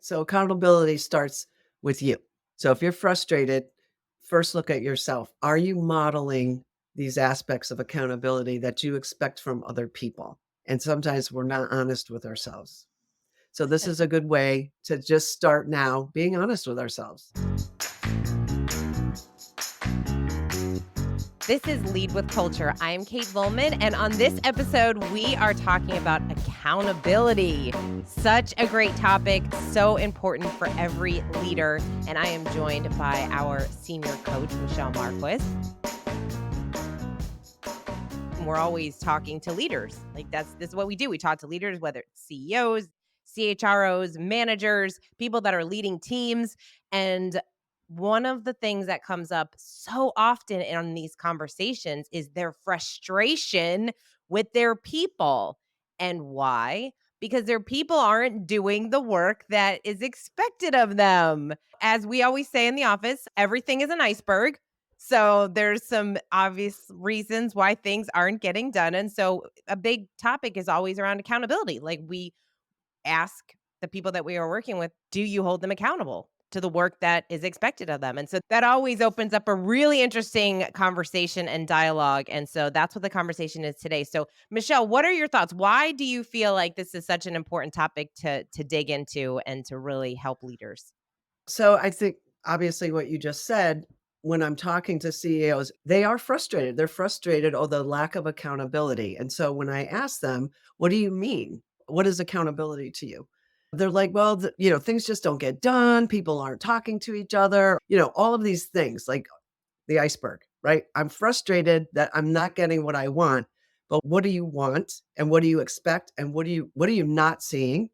So accountability starts with you. So if you're frustrated, first look at yourself. Are you modeling these aspects of accountability that you expect from other people? And sometimes we're not honest with ourselves. So this is a good way to just start now being honest with ourselves. This is Lead with Culture. I am Kate Volman, and on this episode, we are talking about accountability. Such a great topic, so important for every leader. And I am joined by our senior coach, Michelle Marquis. We're always talking to leaders. This is what we do. We talk to leaders, whether it's CEOs, CHROs, managers, people that are leading teams. And one of the things that comes up so often in these conversations is their frustration with their people. And why? Because their people aren't doing the work that is expected of them. As we always say in the office, everything is an iceberg. So there's some obvious reasons why things aren't getting done. And so a big topic is always around accountability. Like we ask the people that we are working with, do you hold them accountable to the work that is expected of them? And so that always opens up a really interesting conversation and dialogue. And so that's what the conversation is today. So Michelle, what are your thoughts? Why do you feel like this is such an important topic to dig into and to really help leaders? So I think obviously what you just said, when I'm talking to CEOs, they are frustrated. They're frustrated or the lack of accountability. And so when I ask them, what do you mean? What is accountability to you? They're like, well, things just don't get done. People aren't talking to each other, all of these things like the iceberg, right? I'm frustrated that I'm not getting what I want, but what do you want? And what do you expect? And what are you not seeing?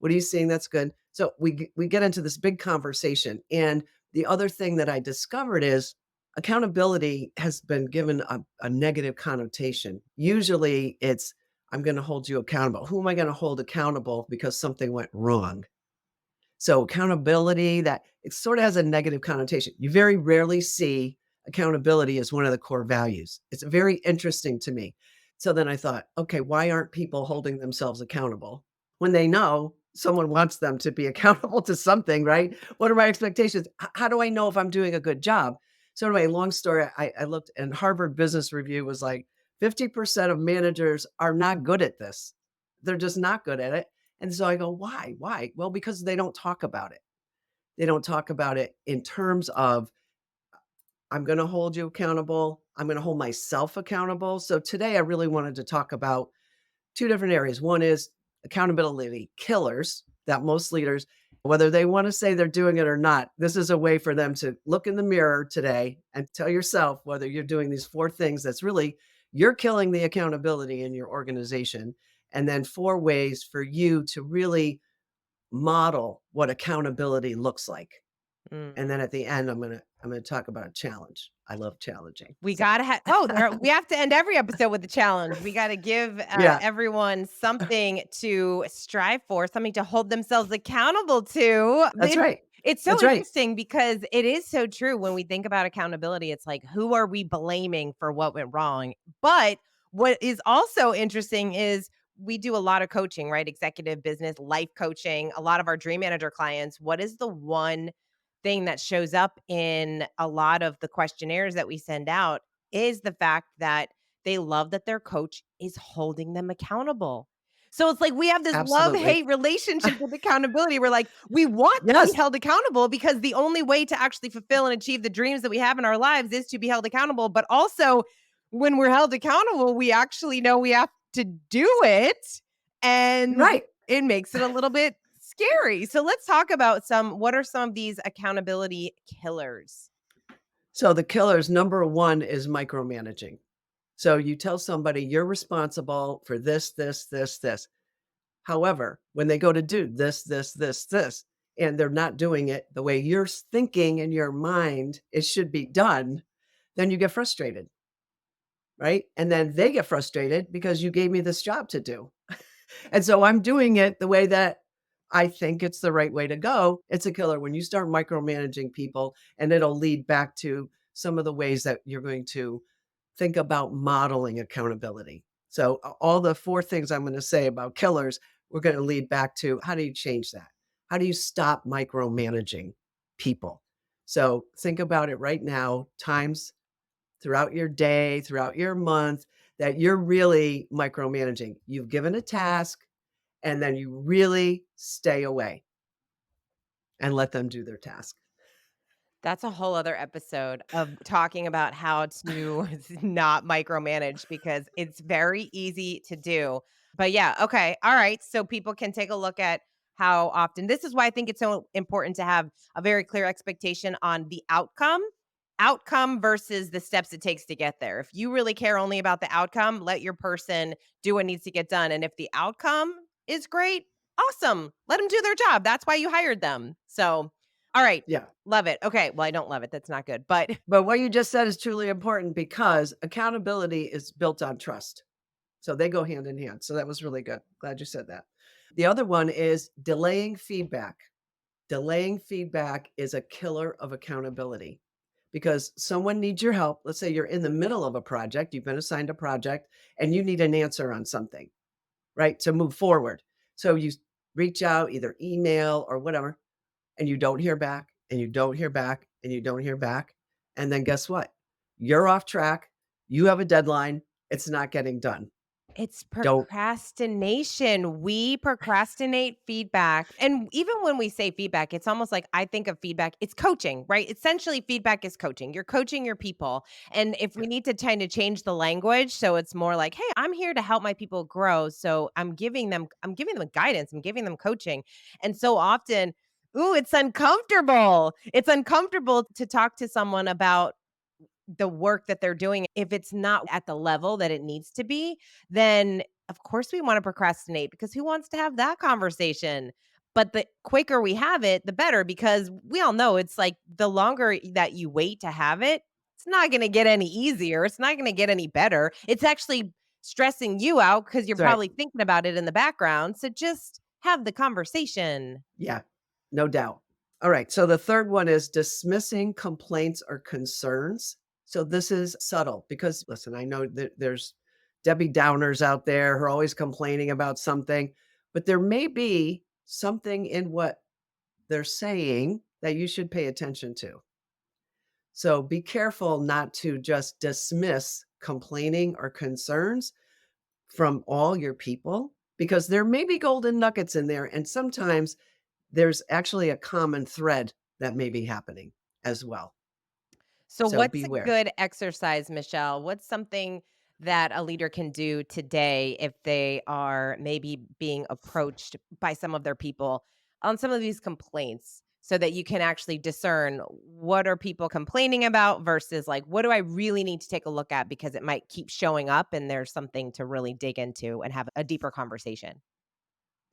What are you seeing that's good? So we get into this big conversation. And the other thing that I discovered is accountability has been given a negative connotation. Usually it's, I'm going to hold you accountable. Who am I going to hold accountable because something went wrong? So accountability, that it sort of has a negative connotation. You very rarely see accountability as one of the core values. It's very interesting to me. So then I thought, okay, why aren't people holding themselves accountable when they know someone wants them to be accountable to something, right? What are my expectations? How do I know if I'm doing a good job? So anyway, long story, I looked, and Harvard Business Review was like 50% of managers are not good at this. They're just not good at it. And so I go, why? Why? Well, because they don't talk about it. They don't talk about it in terms of, I'm going to hold you accountable. I'm going to hold myself accountable. So today I really wanted to talk about two different areas. One is accountability killers that most leaders, whether they want to say they're doing it or not, this is a way for them to look in the mirror today and tell yourself whether you're doing these four things that's really, you're killing the accountability in your organization. And then four ways for you to really model what accountability looks like. And then at the end, I'm gonna talk about a challenge. I love challenging. We So gotta have we have to end every episode with a challenge. We gotta give, yeah, everyone something to strive for, something to hold themselves accountable to. that's right. It's so That's right. interesting because it is so true when we think about accountability, it's like, who are we blaming for what went wrong? But what is also interesting is we do a lot of coaching, right? Executive business, life coaching, a lot of our dream manager clients. What is the one thing that shows up in a lot of the questionnaires that we send out is the fact that they love that their coach is holding them accountable. So it's like we have this Absolutely. love-hate relationship with accountability. We're like, we want to be Yes, held accountable because the only way to actually fulfill and achieve the dreams that we have in our lives is to be held accountable. But also, when we're held accountable, we actually know we have to do it. And right. it makes it a little bit scary. So let's talk about what are some of these accountability killers? So the killers, number one is micromanaging. So you tell somebody you're responsible for this, this, this, this. However, when they go to do this, and they're not doing it the way you're thinking in your mind it should be done, then you get frustrated, right? And then they get frustrated because you gave me this job to do. And so I'm doing it the way that I think it's the right way to go. It's a killer when you start micromanaging people, and it'll lead back to some of the ways that you're going to think about modeling accountability. So all the four things I'm going to say about killers, we're going to lead back to, how do you change that? How do you stop micromanaging people? So think about it right now, times throughout your day, throughout your month that you're really micromanaging. You've given a task and then you really stay away and let them do their task. That's a whole other episode of talking about how to not micromanage because it's very easy to do. But yeah, okay. All right. So people can take a look at how often. This is why I think it's so important to have a very clear expectation on the outcome versus the steps it takes to get there. If you really care only about the outcome, let your person do what needs to get done. And if the outcome is great, awesome. Let them do their job. That's why you hired them. So, all right. Yeah. Love it. Okay. Well, I don't love it. That's not good. But But what you just said is truly important because accountability is built on trust. So they go hand in hand. So that was really good. Glad you said that. The other one is delaying feedback. Delaying feedback is a killer of accountability because someone needs your help. Let's say you're in the middle of a project, you've been assigned a project, and you need an answer on something, right? To move forward. So you reach out, either email or whatever, and you don't hear back, and you don't hear back, and you don't hear back. And then guess what? You're off track. You have a deadline. It's not getting done. it's Don't, procrastination. We procrastinate feedback. And even when we say feedback, it's almost like I think of feedback, it's coaching, right? Essentially, feedback is coaching. You're coaching your people. And if we need to kind of change the language so it's more like, hey, I'm here to help my people grow. So I'm giving them guidance, I'm giving them coaching. And so often, ooh, it's uncomfortable. It's uncomfortable to talk to someone about the work that they're doing. If it's not at the level that it needs to be, then of course we want to procrastinate because who wants to have that conversation? But the quicker we have it, the better because we all know it's like the longer that you wait to have it, it's not going to get any easier. It's not going to get any better. It's actually stressing you out because you're that's right. probably thinking about it in the background. So just have the conversation. Yeah, no doubt. All right. So the third one is dismissing complaints or concerns. So this is subtle because, listen, I know that there's Debbie Downers out there who are always complaining about something, but there may be something in what they're saying that you should pay attention to. So be careful not to just dismiss complaining or concerns from all your people because there may be golden nuggets in there. And sometimes there's actually a common thread that may be happening as well. So, So what's a beware. good exercise, Michelle? What's something that a leader can do today if they are maybe being approached by some of their people on some of these complaints so that you can actually discern what are people complaining about versus like what do I really need to take a look at because it might keep showing up and there's something to really dig into and have a deeper conversation.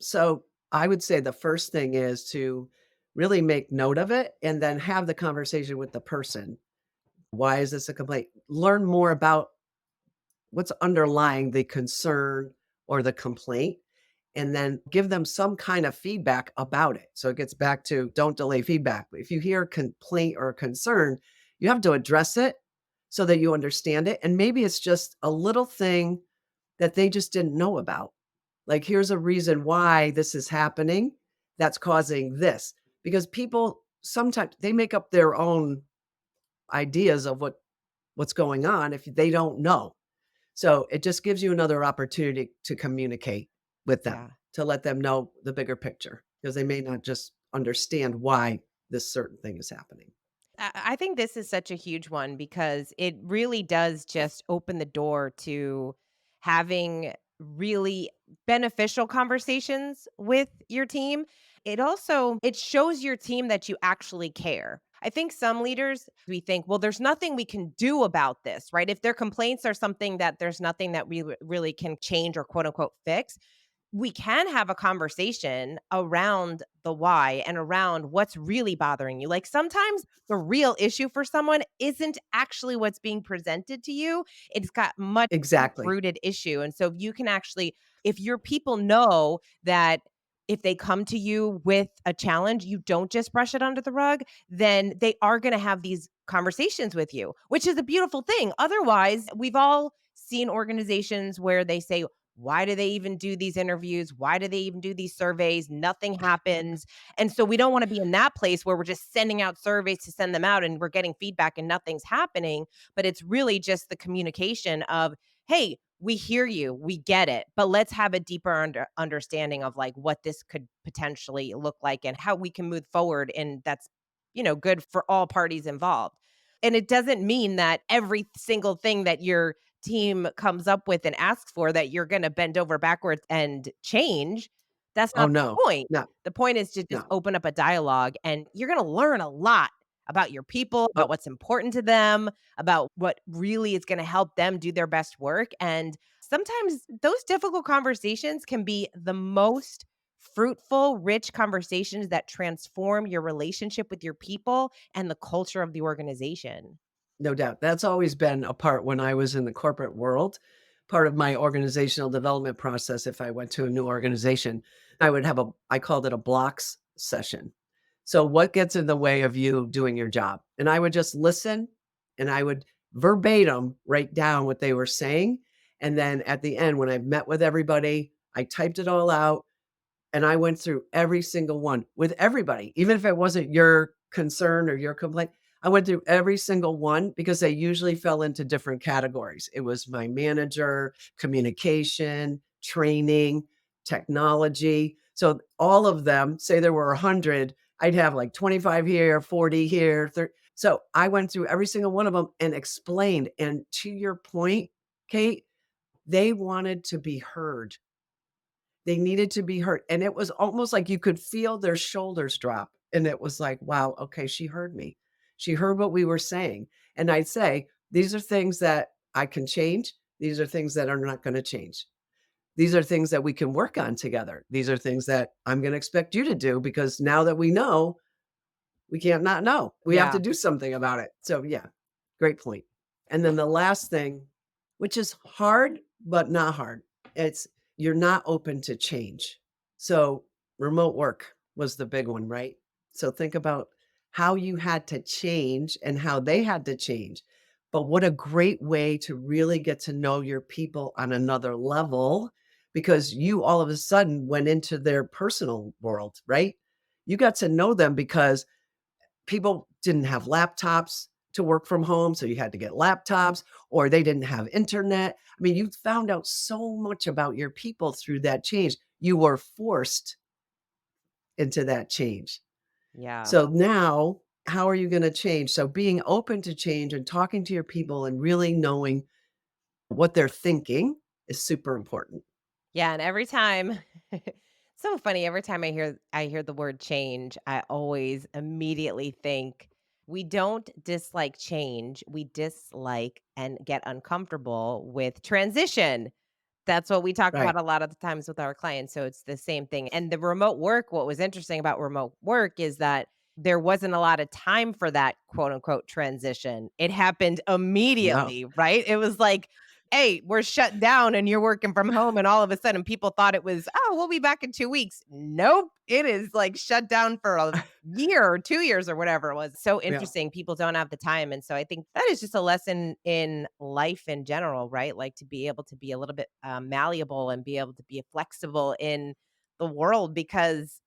So I would say the first thing is to really make note of it and then have the conversation with the person. Why is this a complaint? Learn more about what's underlying the concern or the complaint, and then give them some kind of feedback about it. So it gets back to don't delay feedback. If you hear a complaint or a concern, you have to address it so that you understand it. And maybe it's just a little thing that they just didn't know about. Like, here's a reason why this is happening that's causing this. Because people sometimes they make up their own ideas of what's going on if they don't know. So it just gives you another opportunity to communicate with them, Yeah. to let them know the bigger picture because they may not just understand why this certain thing is happening. I think this is such a huge one because it really does just open the door to having really beneficial conversations with your team. It shows your team that you actually care. I think some leaders we think, well, there's nothing we can do about this, right? If their complaints are something that there's nothing that we really can change or quote unquote fix, we can have a conversation around the why and around what's really bothering you. Like sometimes the real issue for someone isn't actually what's being presented to you. It's got much Exactly. rooted issue. And so if you can actually, if your people know that if they come to you with a challenge, you don't just brush it under the rug, then they are going to have these conversations with you, which is a beautiful thing. Otherwise, we've all seen organizations where they say, Why do they even do these interviews? Why do they even do these surveys? Nothing happens. And so we don't want to be in that place where we're just sending out surveys to send them out and we're getting feedback and nothing's happening. But it's really just the communication of, hey, we hear you, we get it, but let's have a deeper understanding of like what this could potentially look like and how we can move forward. And that's, good for all parties involved. And it doesn't mean that every single thing that your team comes up with and asks for that you're going to bend over backwards and change. That's Oh, not the no. point. No, The point is to just no. open up a dialogue and you're going to learn a lot about your people, about Oh, what's important to them, about what really is going to help them do their best work. And sometimes those difficult conversations can be the most fruitful, rich conversations that transform your relationship with your people and the culture of the organization. no doubt. That's always been a part when I was in the corporate world. Part of my organizational development process, if I went to a new organization, I would have I called it a blocks session. So, what gets in the way of you doing your job? And I would just listen and I would verbatim write down what they were saying. And then at the end, when I met with everybody, I typed it all out and I went through every single one with everybody, even if it wasn't your concern or your complaint. I went through every single one because they usually fell into different categories. It was my manager, communication, training, technology. So all of them, say there were 100, I'd have like 25 here, 40 here, 30. So I went through every single one of them and explained. And to your point, Kate, they wanted to be heard. They needed to be heard, and it was almost like you could feel their shoulders drop, and it was like, "Wow, okay, she heard me. She heard what we were saying." And I'd say, "These are things that I can change. These are things that are not gonna change. These are things that we can work on together. These are things that I'm gonna expect you to do because now that we know, we can't not know. We have to Yeah. do something about it." So, yeah, great point. And then the last thing, which is hard, but not hard, it's you're not open to change. So, remote work was the big one, right? So, think about how you had to change and how they had to change. But what a great way to really get to know your people on another level because you all of a sudden went into their personal world, right? You got to know them because people didn't have laptops to work from home, so you had to get laptops, or they didn't have internet. I mean, you found out so much about your people through that change. You were forced into that change. Yeah. So now, how are you going to change? So being open to change and talking to your people and really knowing what they're thinking is super important. Yeah, and every time so funny, every time I hear the word change, I always immediately think we don't dislike change, we dislike and get uncomfortable with transition. That's what we talk about Right. a lot of the times with our clients, so it's the same thing, and the remote work, what was interesting about remote work is that there wasn't a lot of time for that quote unquote transition. It happened No. immediately, right? It was like, "Hey, we're shut down and you're working from home," and all of a sudden people thought it was, "Oh, we'll be back in 2 weeks." Nope, it is, like, shut down for a year or 2 years or whatever it was. So Yeah. interesting, people don't have the time, and so I think that is just a lesson in life in general, right? Like, to be able to be a little bit, malleable and be able to be flexible in the world because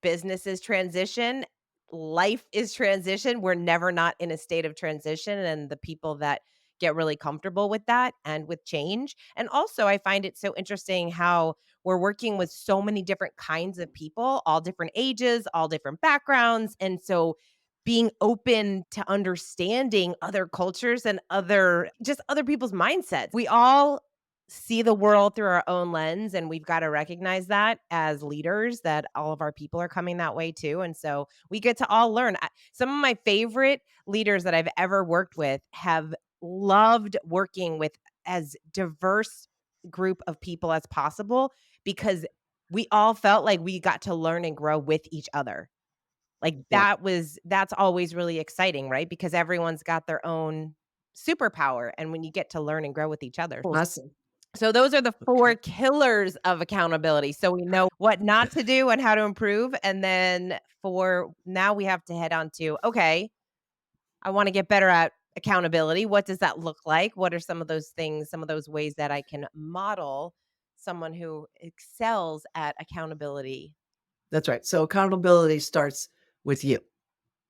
business is transition, life is transition. We're never not in a state of transition, and the people that get really comfortable with that and with change. And also, I find it so interesting how we're working with so many different kinds of people, all different ages, all different backgrounds. And so, being open to understanding other cultures and other people's mindsets. We all see the world through our own lens, and we've got to recognize that as leaders that all of our people are coming that way too. And so we get to all learn. Some of my favorite leaders that I've ever worked with have loved working with as diverse group of people as possible because we all felt like we got to learn and grow with each other. Like Yeah. that's always really exciting, right? Because everyone's got their own superpower, and when you get to learn and grow with each other. Awesome. So those are the 4 Okay. killers of accountability. So we know what not to do and how to improve, and then for now we have to head on to, okay, I wanna get better at accountability. What does that look like? What are some of those things, some of those ways that I can model someone who excels at accountability? That's right. So accountability starts with you.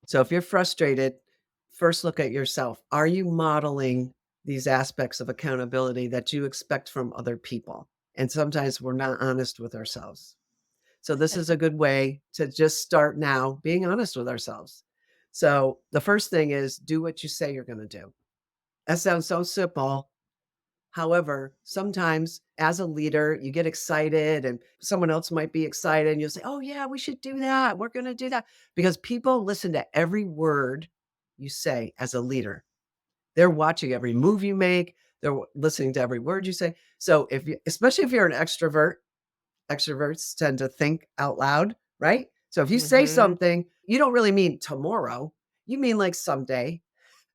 So if you're frustrated, first look at yourself. Are you modeling these aspects of accountability that you expect from other people? And sometimes we're not honest with ourselves. So this is a good way to just start now being honest with ourselves. So the first thing is do what you say you're going to do. That sounds so simple. However, sometimes as a leader, you get excited and someone else might be excited and you'll say, "Oh yeah, we should do that. We're going to do that." Because people listen to every word you say as a leader. They're watching every move you make, listening to every word you say. So if you especially if you're an extrovert, extroverts tend to think out loud, right? So if you say Mhm. something, you don't really mean tomorrow. You mean like someday,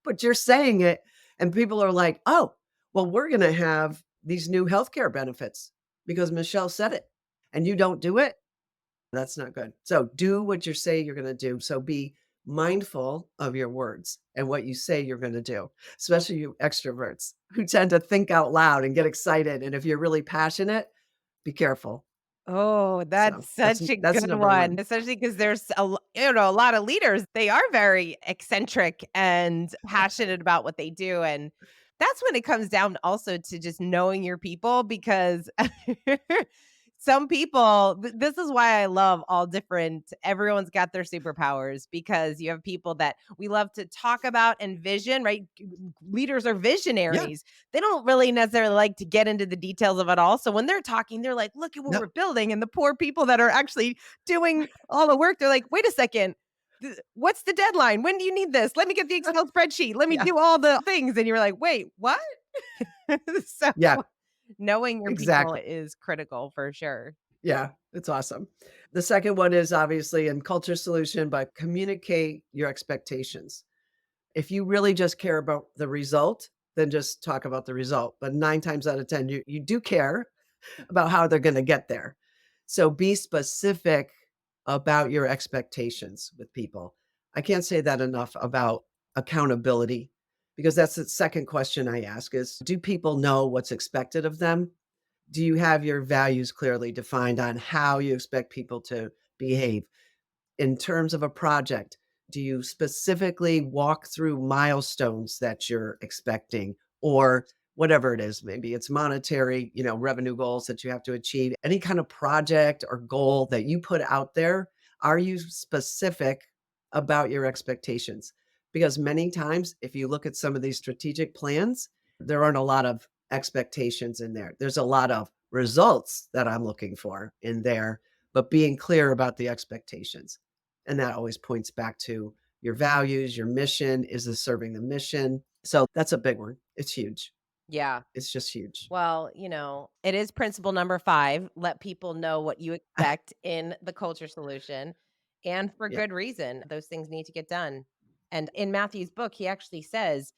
but you're saying it and people are like, "Oh, well, we're gonna have these new healthcare benefits because Michelle said it," and you don't do it, that's not good. So do what you say you're gonna do. So be mindful of your words and what you say you're gonna do, especially you extroverts who tend to think out loud and get excited, and if you're really passionate, be careful. Oh, So that's that's such a that's good number one, 1. especially because there's a lot of leaders, they are very eccentric and passionate about what they do, and that's when it comes down also to just knowing your people because some people this is why I love all different everyone's got their superpowers because you have people that we love to talk about and vision, right? Leaders are Yeah. visionaries. They don't really necessarily like to get into the details of it all. So when they're talking, they're like, look at what No. we're building. And the poor people that are actually doing all the work, they're like, wait a second. What's the deadline? When do you need this? Let me get the Excel spreadsheet. Let me Yeah. do all the things. And you're like, wait, what? So Yeah. knowing your people Exactly. is critical for sure. Yeah, it's awesome. The second one is obviously in culture solution, but communicate your expectations. If you really just care about the result, then just talk about the result. But 9 times out of 10, you do care about how they're gonna get there. So be specific about your expectations with people. I can't say that enough about accountability because that's the second question I ask is, do people know what's expected of them? Do you have your values clearly defined on how you expect people to behave? In terms of a project, do you specifically walk through milestones that you're expecting or whatever it is? Maybe it's monetary, revenue goals that you have to achieve. Any kind of project or goal that you put out there, are you specific about your expectations? Because many times, if you look at some of these strategic plans, there aren't a lot of expectations in there. There's a lot of results that I'm looking for in there, but being clear about the expectations. And that always points back to your values, your mission. Is this serving the mission? So that's a big one. It's huge. Yeah. It's just huge. Well, it is principle number 5, let people know what you expect in the culture solution, and for Yeah. good reason. Those things need to get done. And in Matthew's book, he actually says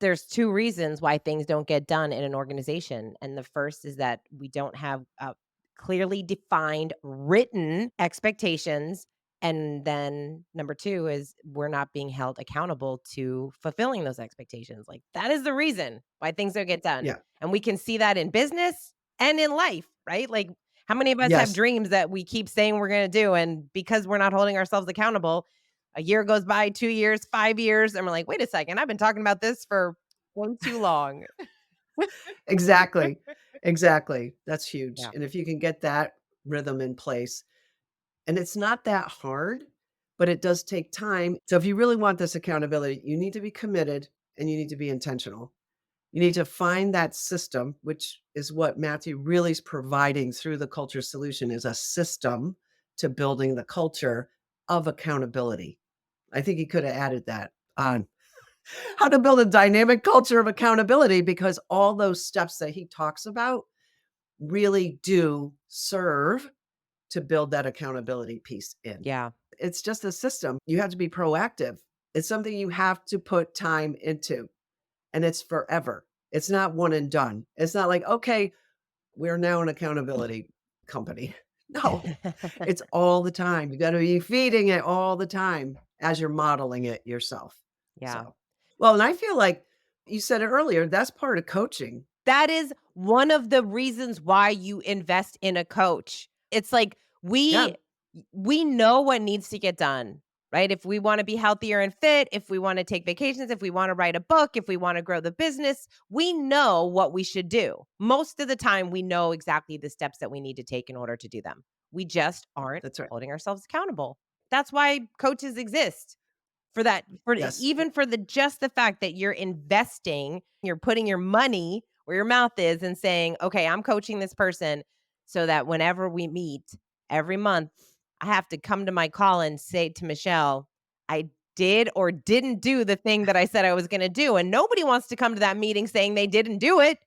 there's 2 reasons why things don't get done in an organization, and the first is that we don't have, clearly defined written expectations, and then number 2 is we're not being held accountable to fulfilling those expectations, like, that is the reason why things don't get done, Yeah. and we can see that in business and in life, right? Like, how many of us have Yes. dreams that we keep saying we're gonna do, and because we're not holding ourselves accountable, a year goes by, 2 years, 5 years, and we're like, "Wait a second, I've been talking about this for way too long." Exactly. Exactly. That's huge. Yeah. And if you can get that rhythm in place, and it's not that hard, but it does take time. So if you really want this accountability, you need to be committed and you need to be intentional. You need to find that system, which is what Matthew really is providing through the culture solution is a system to building the culture of accountability. I think he could have added that on how to build a dynamic culture of accountability because all those steps that he talks about really do serve to build that accountability piece in. Yeah. It's just a system. You have to be proactive. It's something you have to put time into, and it's forever. It's not one and done. It's not like, okay, we're now an accountability company. No, it's all the time. You got to be feeding it all the time as you're modeling it yourself. Yeah. So, well, and I feel like you said it earlier, that's part of coaching. That is one of the reasons why you invest in a coach. It's like Yeah, we know what needs to get done, right? If we want to be healthier and fit, if we want to take vacations, if we want to write a book, if we want to grow the business, we know what we should do. Most of the time we know exactly the steps that we need to take in order to do them. We just aren't that's right. holding ourselves accountable. That's why coaches exist. For that, for Yes, even for the just the fact that you're investing, you're putting your money where your mouth is and saying, "Okay, I'm coaching this person so that whenever we meet every month, I have to come to my call and say to Michelle, I did or didn't do the thing that I said I was gonna do." And nobody wants to come to that meeting saying they didn't do it.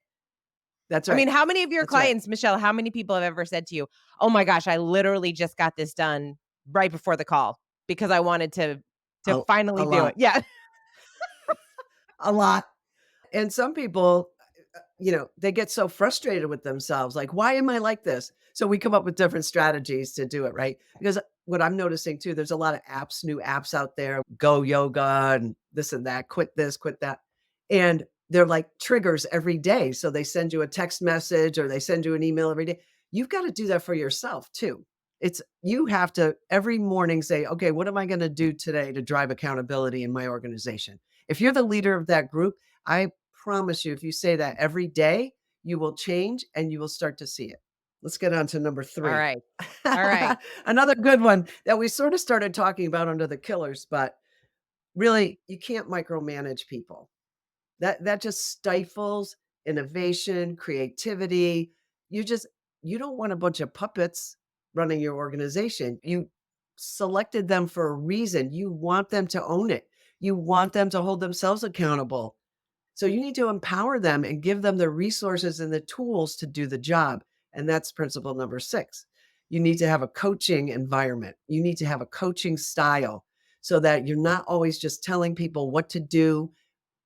that's I right. mean, how many of your That's right. clients, Michelle, how many people have ever said to you, "Oh my gosh, I literally just got this done right before the call because I wanted to A, a finally do it." lot, Yeah. a lot. And some people, they get so frustrated with themselves, like, "Why am I like this?" So we come up with different strategies to do it, right? Because what I'm noticing too, there's a lot of apps, new apps out there, Go Yoga and this and that, quit this, quit that. And they're like triggers every day. So they send you a text message or they send you an email every day. You've got to do that for yourself too. It's you have to every morning say, "Okay, what am I going to do today to drive accountability in my organization?" If you're the leader of that group, I promise you, if you say that every day, you will change and you will start to see it. Let's get on to number All 3. right. All right. Another good one that we sort of started talking about under the killers, but really, you can't micromanage people. That just stifles innovation, creativity. You just you don't want a bunch of puppets running your organization. You selected them for a reason. You want them to own it. You want them to hold themselves accountable. So you need to empower them and give them the resources and the tools to do the job. And that's principle number 6. You need to have a coaching environment. You need to have a coaching style so that you're not always just telling people what to do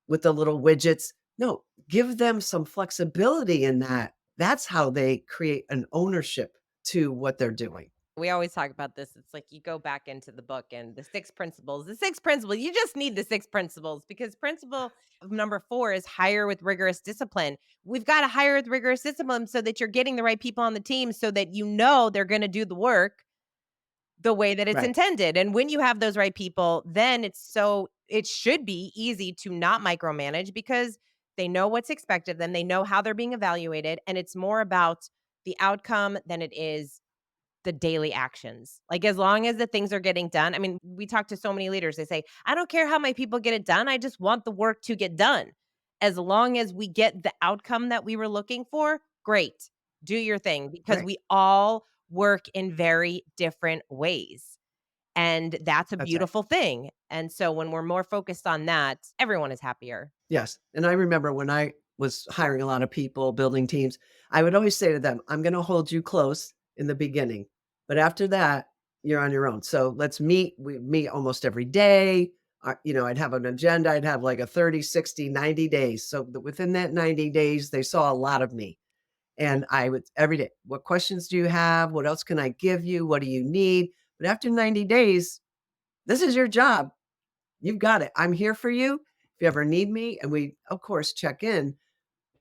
with the little widgets. No, give them some flexibility in that. That's how they create an ownership to what they're doing. We always talk about this. It's like you go back into the book and the 6 principles. The 6 principles, you just need the 6 principles because principle of number 4 is hire with rigorous discipline. We've got to hire with rigorous discipline so that you're getting the right people on the team so that you know they're going to do the work the way that it's Right. intended. And when you have those right people, then it should be easy to not micromanage because they know what's expected of them. They know how they're being evaluated. And it's more about the outcome than it is the daily actions. Like, as long as the things are getting done. I mean, we talk to so many leaders. They say, I don't care how my people get it done. I just want the work to get done. As long as we get the outcome that we were looking for, great. Do your thing because Right. we all work in very different ways. And that's a That's right. beautiful thing. And so when we're more focused on that, everyone is happier. Yes, and I remember when I was hiring a lot of people, building teams, I would always say to them, "I'm gonna hold you close in the beginning, but after that, you're on your own. So let's meet." We meet almost every day. I'd have an agenda. I'd have like a 30, 60, 90 days. So within that 90 days, they saw a lot of me. And I would every day, "What questions do you have? What else can I give you? What do you need?" But after 90 days, this is your job. You've got it. I'm here for you if you ever need me. And we, of course, check in,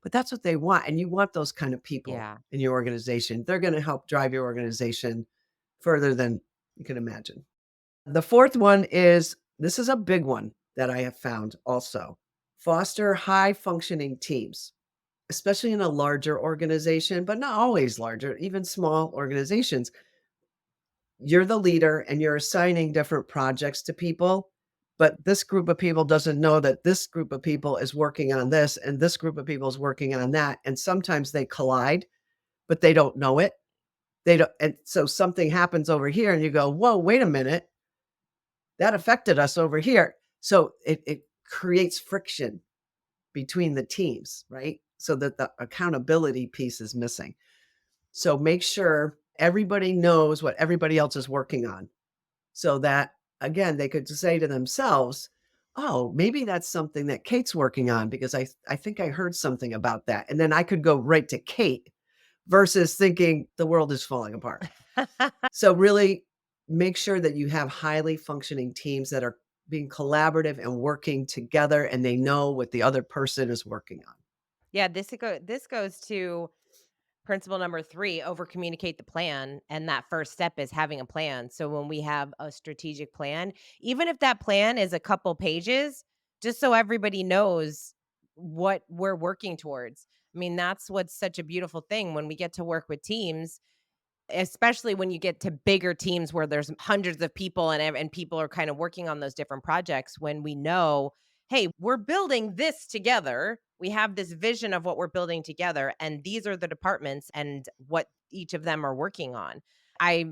but that's what they want. And you want those kind of people Yeah. in your organization. They're going to help drive your organization further than you can imagine. The fourth one is this is a big one that I have found also foster high functioning teams, especially in a larger organization, but not always larger, even small organizations. You're the leader and you're assigning different projects to people, but this group of people doesn't know that this group of people is working on this and this group of people is working on that. And sometimes they collide, but they don't know it. They don't, and so something happens over here and you go, whoa, wait a minute, that affected us over here. So it creates friction between the teams, right? So that the accountability piece is missing. So make sure everybody knows what everybody else is working on so that again they could say to themselves, oh, maybe that's something that Kate's working on because I think I heard something about that, and then I could go right to Kate versus thinking the world is falling apart. So really make sure that you have highly functioning teams that are being collaborative and working together and they know what the other person is working on. Yeah, this goes to principle number 3, over communicate the plan. And that first step is having a plan. So when we have a strategic plan, even if that plan is a couple pages, just so everybody knows what we're working towards. I mean, that's what's such a beautiful thing when we get to work with teams, especially when you get to bigger teams where there's hundreds of people and people are kind of working on those different projects. When we know, hey, we're building this together, we have this vision of what we're building together, and these are the departments and what each of them are working on. I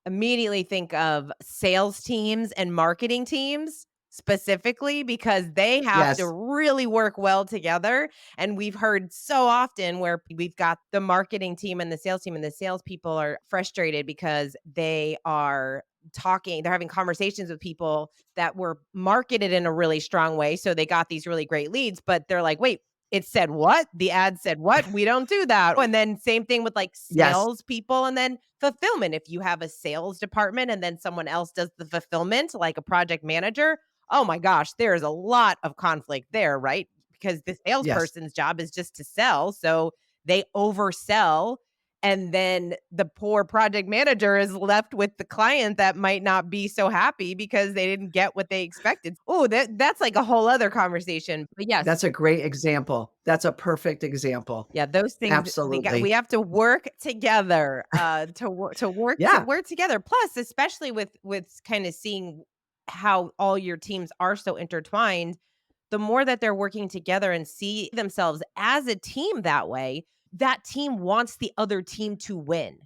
immediately think of sales teams and marketing teams specifically because they have to Yes. really work well together. And we've heard so often where we've got the marketing team and the salespeople are frustrated because they are they're having conversations with people that were marketed in a really strong way. So they got these really great leads, but they're like, wait, it said what? The ad said what? We don't do that. And then same thing with like Yes. sales people and then fulfillment. If you have a sales department and then someone else does the fulfillment, like a project manager, oh my gosh, there is a lot of conflict there, right? Because the Yes. salesperson's job is just to sell. So they oversell. And then the poor project manager is left with the client that might not be so happy because they didn't get what they expected. Oh, that's like a whole other conversation. But yes, That's a great example. That's a perfect example. yeah, those things we Absolutely. have to work together, to Yeah, work together. Plus, especially with kind of seeing how all your teams are so intertwined, the more that they're working together and see themselves as a team that way, that team wants the other team to win.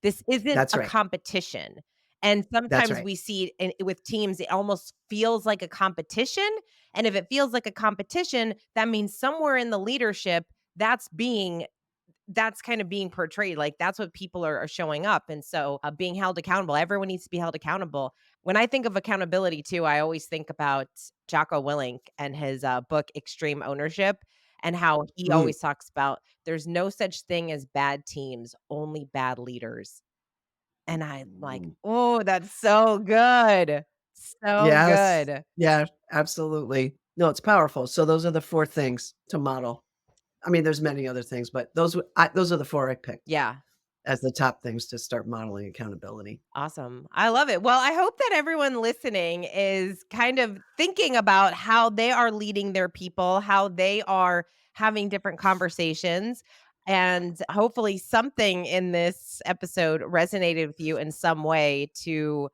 This isn't that's a right. competition. And That's sometimes right. we see it with teams, it almost feels like a competition. And if it feels like a competition, that means somewhere in the leadership that's kind of being portrayed like that's what people are showing up. And so being held accountable, everyone needs to be held accountable. When I think of accountability too, I always think about Jocko Willink and his book Extreme Ownership, and how he Mm, always talks about there's no such thing as bad teams, only bad leaders. And I'm like, mm. oh, that's so good, so Yes. good. Yeah, absolutely. No, it's powerful. So those are the 4 things to model. I mean, there's many other things, but those are the 4 I picked Yeah. as the top things to start modeling accountability. Awesome. I love it. Well, I hope that everyone listening is kind of thinking about how they are leading their people, how they are having different conversations. And hopefully something in this episode resonated with you in some way to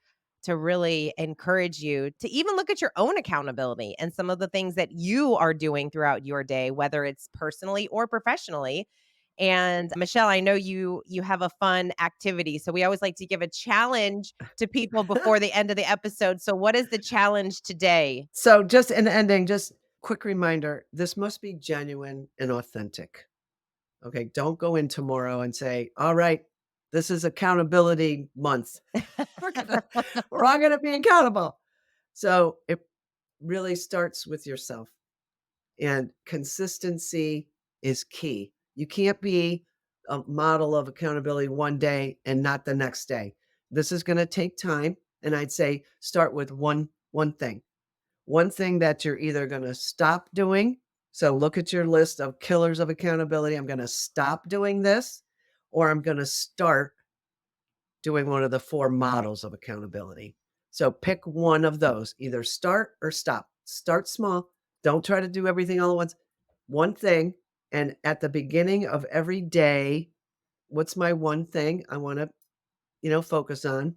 really encourage you to even look at your own accountability and some of the things that you are doing throughout your day, whether it's personally or professionally. And Michelle, I know you have a fun activity. So we always like to give a challenge to people before the end of the episode. So what is the challenge today? So just in ending, just quick reminder, this must be genuine and authentic. Okay, don't go in tomorrow and say, "All right, this is accountability month. We're all gonna be accountable." So, it really starts with yourself, and consistency is key. You can't be a model of accountability one day and not the next day. This is gonna take time, and I'd say start with one thing. One thing that you're either gonna stop doing, so look at your list of killers of accountability, I'm gonna stop doing this, or I'm gonna start doing one of the 4 models of accountability. So pick one of those, either start or stop. Start small, don't try to do everything all at once. One thing, and at the beginning of every day, what's my one thing I wanna focus on.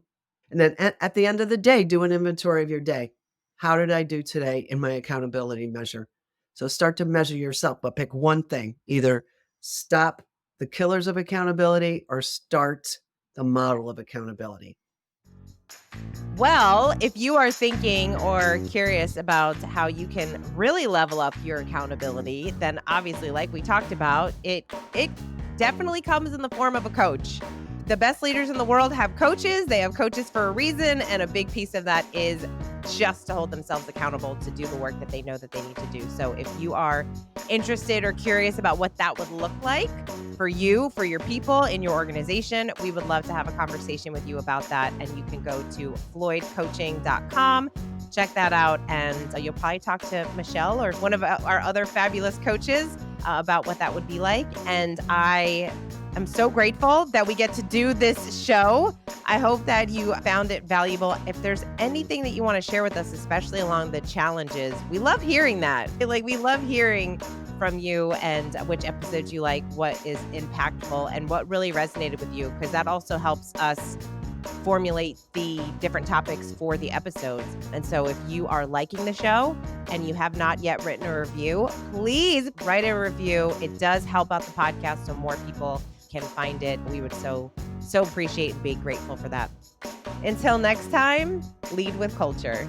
And then at the end of the day, do an inventory of your day. How did I do today in my accountability measure? So start to measure yourself, but pick one thing. Either stop the killers of accountability or start the model of accountability. Well, if you are thinking or curious about how you can really level up your accountability, then obviously like we talked about, it definitely comes in the form of a coach. The best leaders in the world have coaches. They have coaches for a reason, and a big piece of that is just to hold themselves accountable to do the work that they know that they need to do. So if you are interested or curious about what that would look like for you, for your people in your organization, we would love to have a conversation with you about that. And you can go to floydcoaching.com, check that out, and you'll probably talk to Michelle or one of our other fabulous coaches about what that would be like. And I am so grateful that we get to do this show. I hope that you found it valuable. If there's anything that you want to share with us, especially along the challenges, we love hearing that. Like, we love hearing from you and which episodes you like, what is impactful, and what really resonated with you, because that also helps us formulate the different topics for the episodes. And so if you are liking the show and you have not yet written a review, please write a review. It does help out the podcast so more people can find it. We would so appreciate and be grateful for that. Until next time, lead with culture.